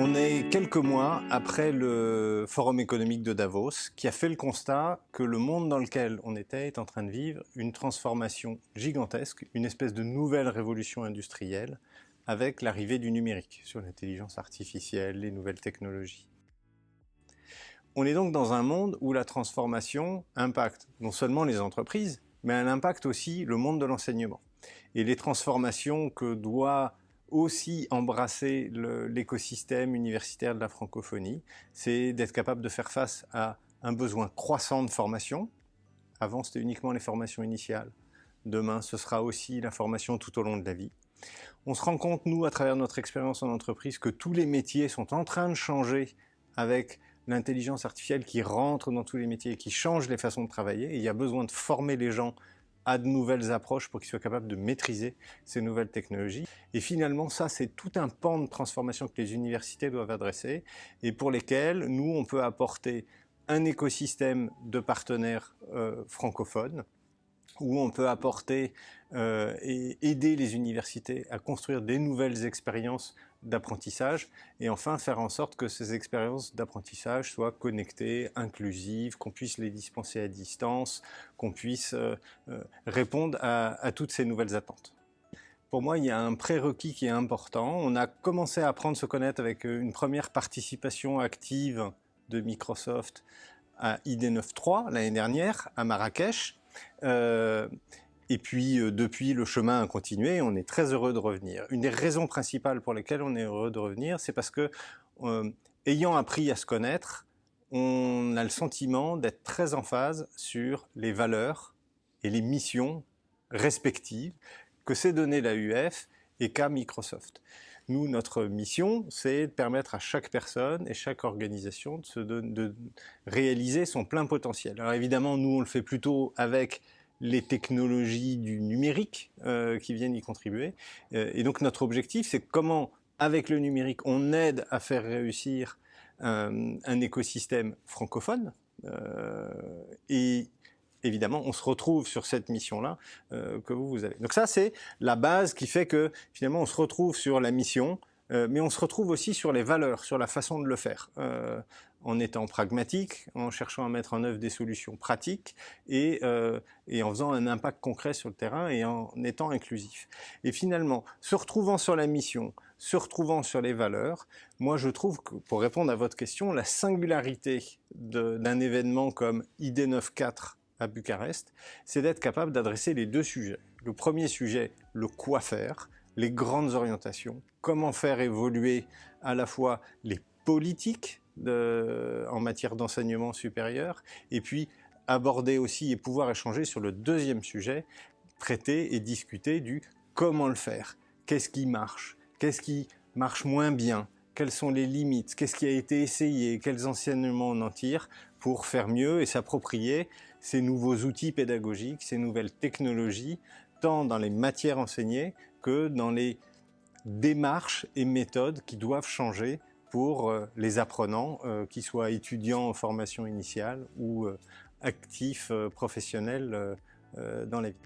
On est quelques mois après le Forum économique de Davos qui a fait le constat que le monde dans lequel on était est en train de vivre une transformation gigantesque, une espèce de nouvelle révolution industrielle avec l'arrivée du numérique sur l'intelligence artificielle, les nouvelles technologies. On est donc dans un monde où la transformation impacte non seulement les entreprises, mais elle impacte aussi le monde de l'enseignement. Et les transformations que doit aussi embrasser l'écosystème universitaire de la francophonie, c'est d'être capable de faire face à un besoin croissant de formation. Avant, c'était uniquement les formations initiales. Demain, ce sera aussi la formation tout au long de la vie. On se rend compte, nous, à travers notre expérience en entreprise, que tous les métiers sont en train de changer avec l'intelligence artificielle qui rentre dans tous les métiers, qui change les façons de travailler. Et il y a besoin de former les gens à de nouvelles approches pour qu'ils soient capables de maîtriser ces nouvelles technologies. Et finalement, ça, c'est tout un pan de transformation que les universités doivent adresser et pour lesquels nous, on peut apporter un écosystème de partenaires francophones où on peut apporter et aider les universités à construire des nouvelles expériences d'apprentissage et enfin faire en sorte que ces expériences d'apprentissage soient connectées, inclusives, qu'on puisse les dispenser à distance, qu'on puisse répondre à toutes ces nouvelles attentes. Pour moi, il y a un prérequis qui est important. On a commencé à apprendre à se connaître avec une première participation active de Microsoft à ID9.3 l'année dernière à Marrakech. Et puis, depuis, le chemin a continué, on est très heureux de revenir. Une des raisons principales pour lesquelles on est heureux de revenir, c'est parce que, ayant appris à se connaître, on a le sentiment d'être très en phase sur les valeurs et les missions respectives que s'est donné la UF et qu'a Microsoft. Nous, notre mission, c'est de permettre à chaque personne et chaque organisation de réaliser son plein potentiel. Alors évidemment, nous, on le fait plutôt avec les technologies du numérique qui viennent y contribuer. Et donc notre objectif, c'est comment, avec le numérique, on aide à faire réussir un écosystème francophone. Et évidemment, on se retrouve sur cette mission-là que vous avez. Donc ça, c'est la base qui fait que finalement, on se retrouve sur la mission, mais on se retrouve aussi sur les valeurs, sur la façon de le faire. En étant pragmatique, en cherchant à mettre en œuvre des solutions pratiques et en faisant un impact concret sur le terrain et en étant inclusif. Et finalement, se retrouvant sur la mission, se retrouvant sur les valeurs, moi je trouve que, pour répondre à votre question, la singularité d'un événement comme ID9.4 à Bucarest, c'est d'être capable d'adresser les deux sujets. Le premier sujet, le quoi faire, les grandes orientations, comment faire évoluer à la fois les politiques en matière d'enseignement supérieur, et puis aborder aussi et pouvoir échanger sur le deuxième sujet, traiter et discuter du comment le faire, qu'est-ce qui marche moins bien, quelles sont les limites, qu'est-ce qui a été essayé, quels enseignements on en tire pour faire mieux et s'approprier ces nouveaux outils pédagogiques, ces nouvelles technologies, tant dans les matières enseignées que dans les démarches et méthodes qui doivent changer pour les apprenants, qu'ils soient étudiants en formation initiale ou actifs professionnels dans la vie.